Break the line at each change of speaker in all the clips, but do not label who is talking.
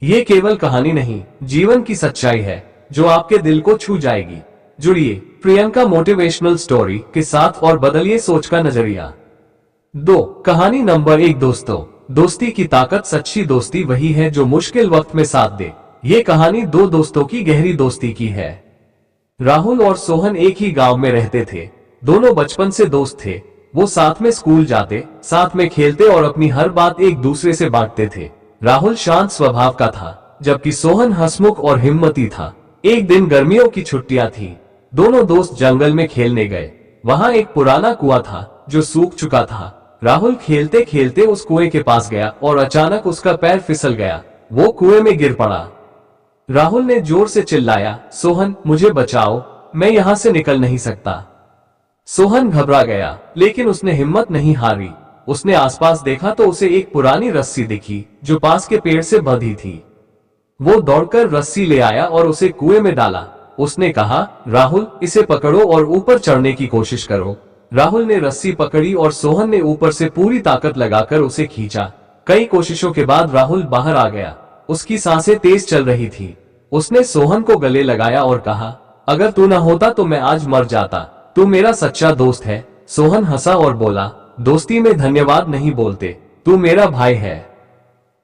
ये केवल कहानी नहीं, जीवन की सच्चाई है जो आपके दिल को छू जाएगी। जुड़िए प्रियंका मोटिवेशनल स्टोरी के साथ और बदलिए सोच का नजरिया। 2 कहानी नंबर 1 दोस्तों, दोस्ती की ताकत। सच्ची दोस्ती वही है जो मुश्किल वक्त में साथ दे। ये कहानी 2 दोस्तों की गहरी दोस्ती की है। राहुल और सोहन एक ही गांव में रहते थे। दोनों बचपन से दोस्त थे। वो साथ में स्कूल जाते, साथ में खेलते और अपनी हर बात एक दूसरे से बांटते थे। राहुल शांत स्वभाव का था, जबकि सोहन हंसमुख और हिम्मती था। एक दिन गर्मियों की छुट्टियां थी। दोनों दोस्त जंगल में खेलने गए। वहां एक पुराना कुआं था जो सूख चुका था। राहुल खेलते खेलते उस कुएं के पास गया और अचानक उसका पैर फिसल गया। वो कुएं में गिर पड़ा। राहुल ने जोर से चिल्लाया, सोहन मुझे बचाओ, मैं यहां से निकल नहीं सकता। सोहन घबरा गया, लेकिन उसने हिम्मत नहीं हारी। उसने आसपास देखा तो उसे एक पुरानी रस्सी दिखी जो पास के पेड़ से बंधी थी। वो दौड़कर रस्सी ले आया और उसे कुएं में डाला। उसने कहा, राहुल इसे पकड़ो और ऊपर चढ़ने की कोशिश करो। राहुल ने रस्सी पकड़ी और सोहन ने ऊपर से पूरी ताकत लगाकर उसे खींचा। कई कोशिशों के बाद राहुल बाहर आ गया। उसकी सांसें तेज चल रही थी। उसने सोहन को गले लगाया और कहा, अगर तू न होता तो मैं आज मर जाता। तू मेरा सच्चा दोस्त है। सोहन हंसा और बोला, दोस्ती में धन्यवाद नहीं बोलते, तू मेरा भाई है।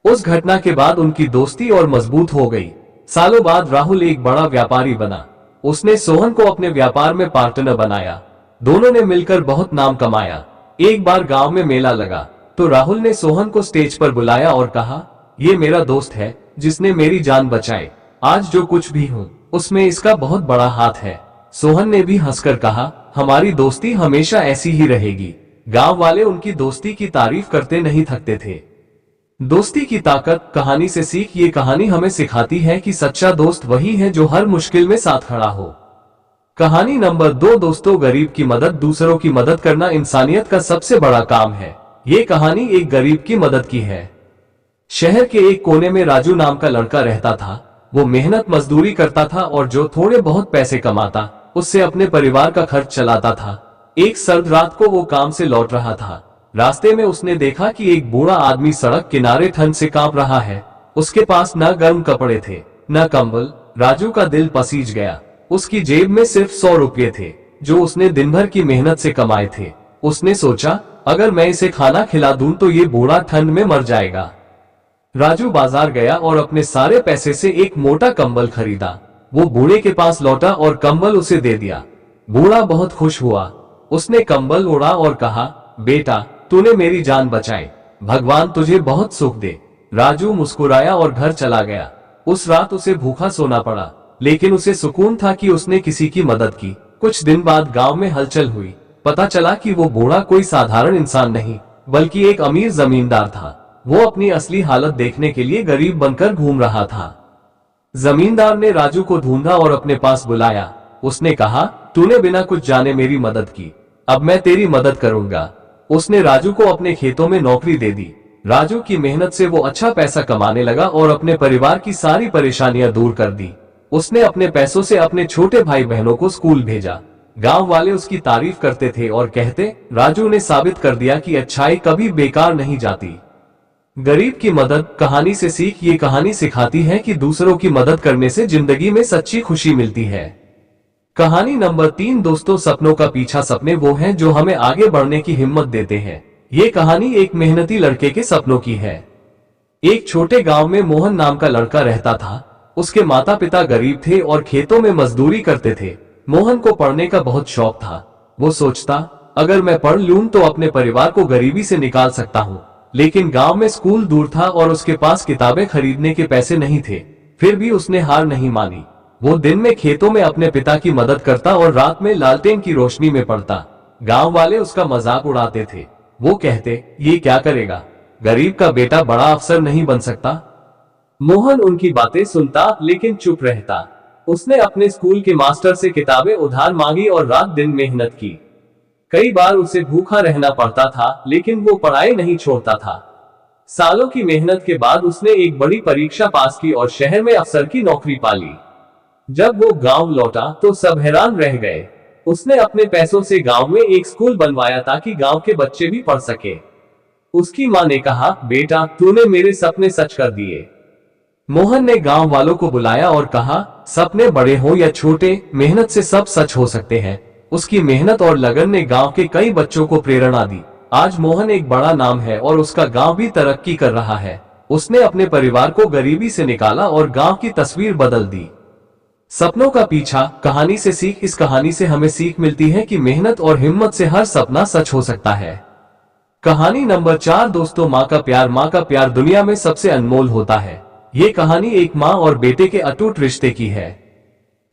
उस घटना के बाद उनकी दोस्ती और मजबूत हो गई। सालों बाद राहुल एक बड़ा व्यापारी बना। उसने सोहन को अपने व्यापार में पार्टनर बनाया। दोनों ने मिलकर बहुत नाम कमाया। एक बार गांव में मेला लगा तो राहुल ने सोहन को स्टेज पर बुलाया और कहा, ये मेरा दोस्त है जिसने मेरी जान बचाई। आज जो कुछ भी हूँ उसमें इसका बहुत बड़ा हाथ है। सोहन ने भी हंसकर कहा, हमारी दोस्ती हमेशा ऐसी ही रहेगी। गांव वाले उनकी दोस्ती की तारीफ करते नहीं थकते थे। दोस्ती की ताकत कहानी से सीख। ये कहानी हमें सिखाती है कि सच्चा दोस्त वही है जो हर मुश्किल में साथ खड़ा हो। कहानी नंबर 2 दोस्तों, गरीब की मदद। दूसरों की मदद करना इंसानियत का सबसे बड़ा काम है। ये कहानी एक गरीब की मदद की है। शहर के एक कोने में राजू नाम का लड़का रहता था। वो मेहनत मजदूरी करता था और जो थोड़े बहुत पैसे कमाता उससे अपने परिवार का खर्च चलाता था। एक सर्द रात को वो काम से लौट रहा था। रास्ते में उसने देखा कि एक बूढ़ा आदमी सड़क किनारे ठंड से कांप रहा है। उसके पास न गर्म कपड़े थे न कंबल। राजू का दिल पसीज गया। उसकी जेब में सिर्फ 100 रुपये थे जो उसने दिन भर की मेहनत से कमाए थे। उसने सोचा, अगर मैं इसे खाना खिला दूं तो ये बूढ़ा ठंड में मर जाएगा। राजू बाजार गया और अपने सारे पैसे से एक मोटा कंबल खरीदा। वो बूढ़े के पास लौटा और कंबल उसे दे दिया। बूढ़ा बहुत खुश हुआ। उसने कंबल ओढ़ा और कहा, बेटा तूने मेरी जान बचाई, भगवान तुझे बहुत सुख दे। राजू मुस्कुराया और घर चला गया। उस रात उसे भूखा सोना पड़ा, लेकिन उसे सुकून था कि उसने किसी की मदद की। कुछ दिन बाद गांव में हलचल हुई। पता चला कि वो बूढ़ा कोई साधारण इंसान नहीं बल्कि एक अमीर जमींदार था। वो अपनी असली हालत देखने के लिए गरीब बनकर घूम रहा था। जमींदार ने राजू को ढूंढा और अपने पास बुलाया। उसने कहा, तूने बिना कुछ जाने मेरी मदद की, अब मैं तेरी मदद करूंगा। उसने राजू को अपने खेतों में नौकरी दे दी। राजू की मेहनत से वो अच्छा पैसा कमाने लगा और अपने परिवार की सारी परेशानियां दूर कर दी। उसने अपने पैसों से अपने छोटे भाई बहनों को स्कूल भेजा। गांव वाले उसकी तारीफ करते थे और कहते, राजू ने साबित कर दिया कि अच्छाई कभी बेकार नहीं जाती। गरीब की मदद कहानी से सीख। ये कहानी सिखाती है कि दूसरों की मदद करने से जिंदगी में सच्ची खुशी मिलती है। कहानी नंबर 3 दोस्तों, सपनों का पीछा। सपने वो हैं जो हमें आगे बढ़ने की हिम्मत देते हैं। ये कहानी एक मेहनती लड़के के सपनों की है। एक छोटे गांव में मोहन नाम का लड़का रहता था। उसके माता पिता गरीब थे और खेतों में मजदूरी करते थे। मोहन को पढ़ने का बहुत शौक था। वो सोचता, अगर मैं पढ़ लूं तो अपने परिवार को गरीबी से निकाल सकता हूँ। लेकिन गांव में स्कूल दूर था और उसके पास किताबें खरीदने के पैसे नहीं थे। फिर भी उसने हार नहीं मानी। वो दिन में खेतों में अपने पिता की मदद करता और रात में लालटेन की रोशनी में पढ़ता। गांव वाले उसका मजाक उड़ाते थे। वो कहते, ये क्या करेगा, गरीब का बेटा बड़ा अफसर नहीं बन सकता। मोहन उनकी बातें सुनता लेकिन चुप रहता। उसने अपने स्कूल के मास्टर से किताबें उधार मांगी और रात दिन मेहनत की। कई बार उसे भूखा रहना पड़ता था, लेकिन वो पढ़ाई नहीं छोड़ता था। सालों की मेहनत के बाद उसने एक बड़ी परीक्षा पास की और शहर में अफसर की नौकरी पा ली। जब वो गांव लौटा तो सब हैरान रह गए। उसने अपने पैसों से गांव में एक स्कूल बनवाया ताकि गांव के बच्चे भी पढ़ सके। उसकी मां ने कहा, बेटा तूने मेरे सपने सच कर दिए। मोहन ने गांव वालों को बुलाया और कहा, सपने बड़े हो या छोटे, मेहनत से सब सच हो सकते हैं। उसकी मेहनत और लगन ने गांव के कई बच्चों को प्रेरणा दी। आज मोहन एक बड़ा नाम है और उसका गांव भी तरक्की कर रहा है। उसने अपने परिवार को गरीबी से निकाला और गांव की तस्वीर बदल दी। सपनों का पीछा, कहानी से सीख। इस कहानी से हमें सीख मिलती है कि मेहनत और हिम्मत से हर सपना सच हो सकता है। कहानी नंबर 4 दोस्तों, माँ का प्यार। माँ का प्यार दुनिया में सबसे अनमोल होता है। ये कहानी एक माँ और बेटे के अटूट रिश्ते की है।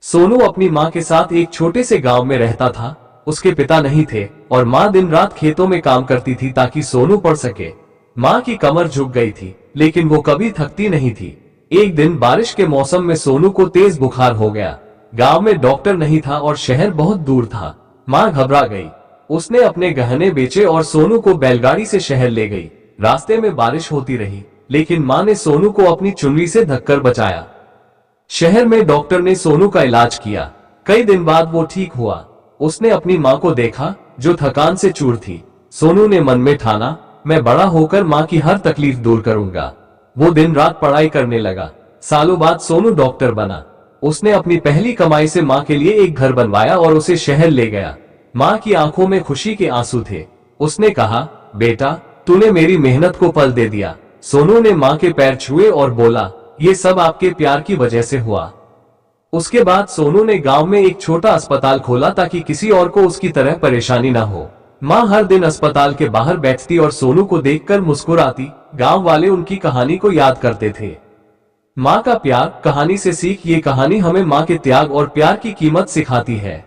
सोनू अपनी माँ के साथ एक छोटे से गांव में रहता था। उसके पिता नहीं थे और माँ दिन रात खेतों में काम करती थी ताकि सोनू पढ़ सके। माँ की कमर झुक गई थी, लेकिन वो कभी थकती नहीं थी। एक दिन बारिश के मौसम में सोनू को तेज बुखार हो गया। गांव में डॉक्टर नहीं था और शहर बहुत दूर था। माँ घबरा गई। उसने अपने गहने बेचे और सोनू को बैलगाड़ी से शहर ले गई। रास्ते में बारिश होती रही, लेकिन माँ ने सोनू को अपनी चुनरी से ढककर बचाया। शहर में डॉक्टर ने सोनू का इलाज किया। कई दिन बाद वो ठीक हुआ। उसने अपनी माँ को देखा जो थकान से चूर थी। सोनू ने मन में ठाना, मैं बड़ा होकर माँ की हर तकलीफ दूर करूंगा। वो दिन रात पढ़ाई करने लगा। सालों बाद सोनू डॉक्टर बना। उसने अपनी पहली कमाई से माँ के लिए एक घर बनवाया और उसे शहर ले गया। माँ की आंखों में खुशी के आंसू थे। उसने कहा, बेटा, तूने मेरी मेहनत को फल दे दिया। सोनू ने माँ के पैर छुए और बोला, ये सब आपके प्यार की वजह से हुआ। उसके बाद सोनू ने गांव में एक छोटा अस्पताल खोला ताकि किसी और को उसकी तरह परेशानी ना हो। माँ हर दिन अस्पताल के बाहर बैठती और सोनू को देखकर मुस्कुराती। गांव वाले उनकी कहानी को याद करते थे। माँ का प्यार, कहानी से सीख। ये कहानी हमें माँ के त्याग और प्यार की कीमत सिखाती है।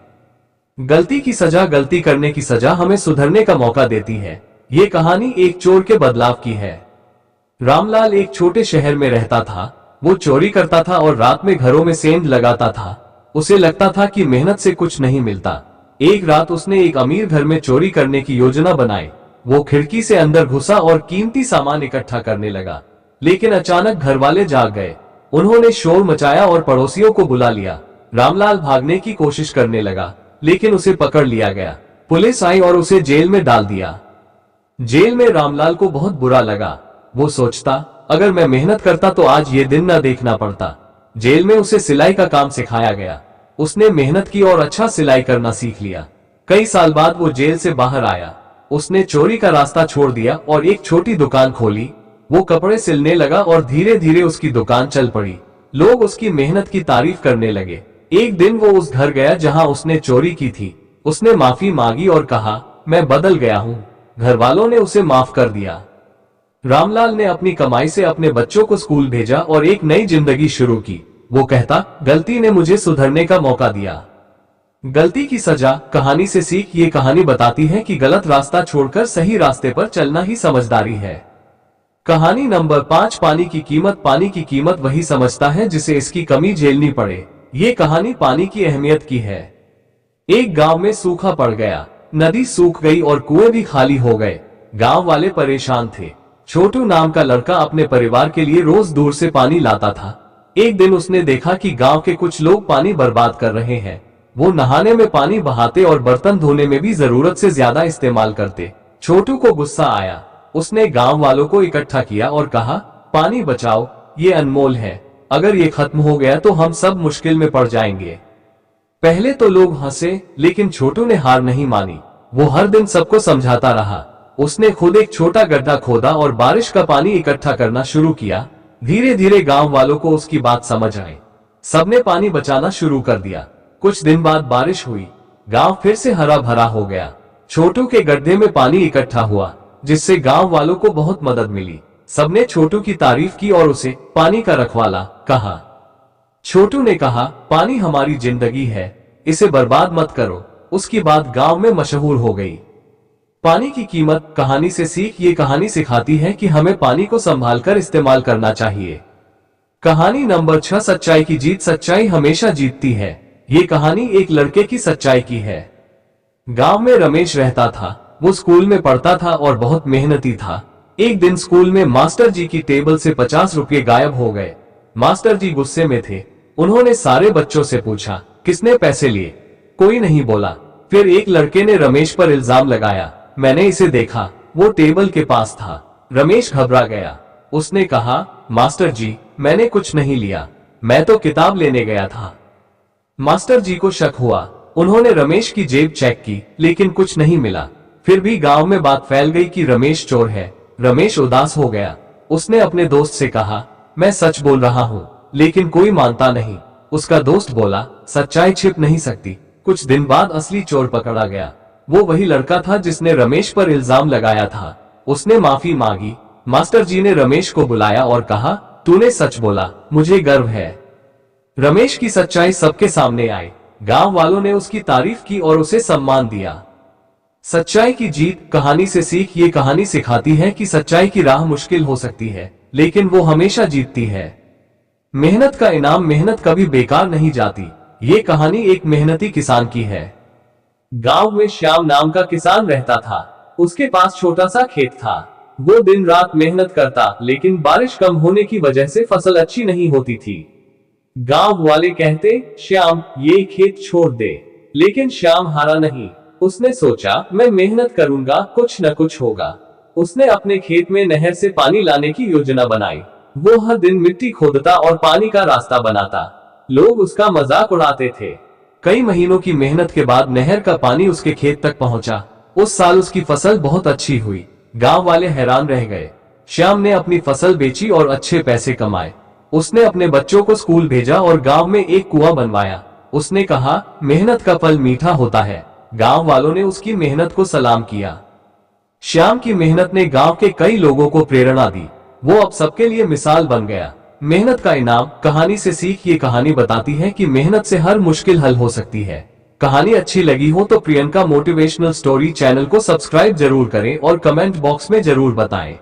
गलती की सजा, गलती करने की सजा हमें सुधरने का मौका देती है। ये कहानी एक चोर के बदलाव की है। रामलाल एक छोटे शहर में रहता था। वो चोरी करता था और रात में घरों में सेंध लगाता था। उसे लगता था कि मेहनत से कुछ नहीं मिलता। एक रात उसने एक अमीर घर में चोरी करने की योजना बनाई। वो खिड़की से अंदर घुसा और कीमती सामान इकट्ठा करने लगा। लेकिन अचानक घर वाले जाग गए। उन्होंने शोर मचाया और पड़ोसियों को बुला लिया। रामलाल भागने की कोशिश करने लगा, लेकिन उसे पकड़ लिया गया। पुलिस आई और उसे जेल में डाल दिया। जेल में रामलाल को बहुत बुरा लगा। वो सोचता, अगर मैं मेहनत करता तो आज ये दिन न देखना पड़ता। जेल में उसे सिलाई का काम सिखाया गया। उसने मेहनत की और अच्छा सिलाई करना सीख लिया। कई साल बाद वो जेल से बाहर आया। उसने चोरी का रास्ता छोड़ दिया और एक छोटी दुकान खोली। वो कपड़े सिलने लगा और धीरे धीरे उसकी दुकान चल पड़ी। लोग उसकी मेहनत की तारीफ करने लगे। एक दिन वो उस घर गया जहां उसने चोरी की थी। उसने माफी मांगी और कहा, मैं बदल गया हूँ। घर वालों ने उसे माफ कर दिया। रामलाल ने अपनी कमाई से अपने बच्चों को स्कूल भेजा और एक नई जिंदगी शुरू की। वो कहता, गलती ने मुझे सुधरने का मौका दिया। गलती की सजा, कहानी से सीख। ये कहानी बताती है कि गलत रास्ता छोड़कर सही रास्ते पर चलना ही समझदारी है। कहानी नंबर 5 पानी की कीमत। पानी की कीमत वही समझता है जिसे इसकी कमी झेलनी पड़े। ये कहानी पानी की अहमियत की है। एक गांव में सूखा पड़ गया। नदी सूख गई और कुएं भी खाली हो गए। गांव वाले परेशान थे। छोटू नाम का लड़का अपने परिवार के लिए रोज दूर से पानी लाता था। एक दिन उसने देखा कि गांव के कुछ लोग पानी बर्बाद कर रहे हैं। वो नहाने में पानी बहाते और बर्तन धोने में भी जरूरत से ज्यादा इस्तेमाल करते। छोटू को गुस्सा आया। उसने गांव वालों को इकट्ठा किया और कहा, पानी बचाओ, ये अनमोल है। अगर ये खत्म हो गया तो हम सब मुश्किल में पड़ जाएंगे। पहले तो लोग हंसे, लेकिन छोटू ने हार नहीं मानी। वो हर दिन सबको समझाता रहा। उसने खुद एक छोटा गड्ढा खोदा और बारिश का पानी इकट्ठा करना शुरू किया। धीरे धीरे गांव वालों को उसकी बात समझ आई। सबने पानी बचाना शुरू कर दिया। कुछ दिन बाद बारिश हुई। गांव फिर से हरा भरा हो गया। छोटू के गड्ढे में पानी इकट्ठा हुआ, जिससे गांव वालों को बहुत मदद मिली। सबने छोटू की तारीफ की और उसे पानी का रखवाला कहा। छोटू ने कहा, पानी हमारी जिंदगी है, इसे बर्बाद मत करो। उसकी बात गांव में मशहूर हो गई। पानी की कीमत, कहानी से सीख। ये कहानी सिखाती है कि हमें पानी को संभालकर इस्तेमाल करना चाहिए। कहानी नंबर 6 सच्चाई की जीत। सच्चाई हमेशा जीतती है। ये कहानी एक लड़के की सच्चाई की है। गांव में रमेश रहता था। वो स्कूल में पढ़ता था और बहुत मेहनती था। एक दिन स्कूल में मास्टर जी की टेबल से 50 रुपये गायब हो गए। मास्टर जी गुस्से में थे। उन्होंने सारे बच्चों से पूछा, किसने पैसे लिए? कोई नहीं बोला। फिर एक लड़के ने रमेश पर इल्जाम लगाया, मैंने इसे देखा, वो टेबल के पास था। रमेश घबरा गया। उसने कहा, मास्टर जी, मैंने कुछ नहीं लिया, मैं तो किताब लेने गया था। मास्टर जी को शक हुआ। उन्होंने रमेश की जेब चेक की, लेकिन कुछ नहीं मिला। फिर भी गांव में बात फैल गई कि रमेश चोर है। रमेश उदास हो गया। उसने अपने दोस्त से कहा, मैं सच बोल रहा हूँ, लेकिन कोई मानता नहीं। उसका दोस्त बोला, सच्चाई छिप नहीं सकती। कुछ दिन बाद असली चोर पकड़ा गया। वो वही लड़का था जिसने रमेश पर इल्जाम लगाया था। उसने माफी मांगी। मास्टर जी ने रमेश को बुलाया और कहा, तूने सच बोला, मुझे गर्व है। रमेश की सच्चाई सबके सामने आई। गांव वालों ने उसकी तारीफ की और उसे सम्मान दिया। सच्चाई की जीत, कहानी से सीख। ये कहानी सिखाती है कि सच्चाई की राह मुश्किल हो सकती है, लेकिन वो हमेशा जीतती है। मेहनत का इनाम, मेहनत कभी बेकार नहीं जाती। ये कहानी एक मेहनती किसान की है। गांव में श्याम नाम का किसान रहता था। उसके पास छोटा सा खेत था। वो दिन रात मेहनत करता, लेकिन बारिश कम होने की वजह से फसल अच्छी नहीं होती थी। गांव वाले कहते, श्याम ये खेत छोड़ दे, लेकिन श्याम हारा नहीं। उसने सोचा, मैं मेहनत करूंगा, कुछ न कुछ होगा। उसने अपने खेत में नहर से पानी लाने की योजना बनाई। वो हर दिन मिट्टी खोदता और पानी का रास्ता बनाता। लोग उसका मजाक उड़ाते थे। कई महीनों की मेहनत के बाद नहर का पानी उसके खेत तक पहुंचा। उस साल उसकी फसल बहुत अच्छी हुई। गांव वाले हैरान रह गए। श्याम ने अपनी फसल बेची और अच्छे पैसे कमाए। उसने अपने बच्चों को स्कूल भेजा और गांव में एक कुआं बनवाया। उसने कहा, मेहनत का फल मीठा होता है। गांव वालों ने उसकी मेहनत को सलाम किया। श्याम की मेहनत ने गांव के कई लोगों को प्रेरणा दी। वो अब सबके लिए मिसाल बन गया। मेहनत का इनाम, कहानी से सीख। ये कहानी बताती है कि मेहनत से हर मुश्किल हल हो सकती है। कहानी अच्छी लगी हो तो प्रियंका मोटिवेशनल स्टोरी चैनल को सब्सक्राइब जरूर करें और कमेंट बॉक्स में जरूर बताएं।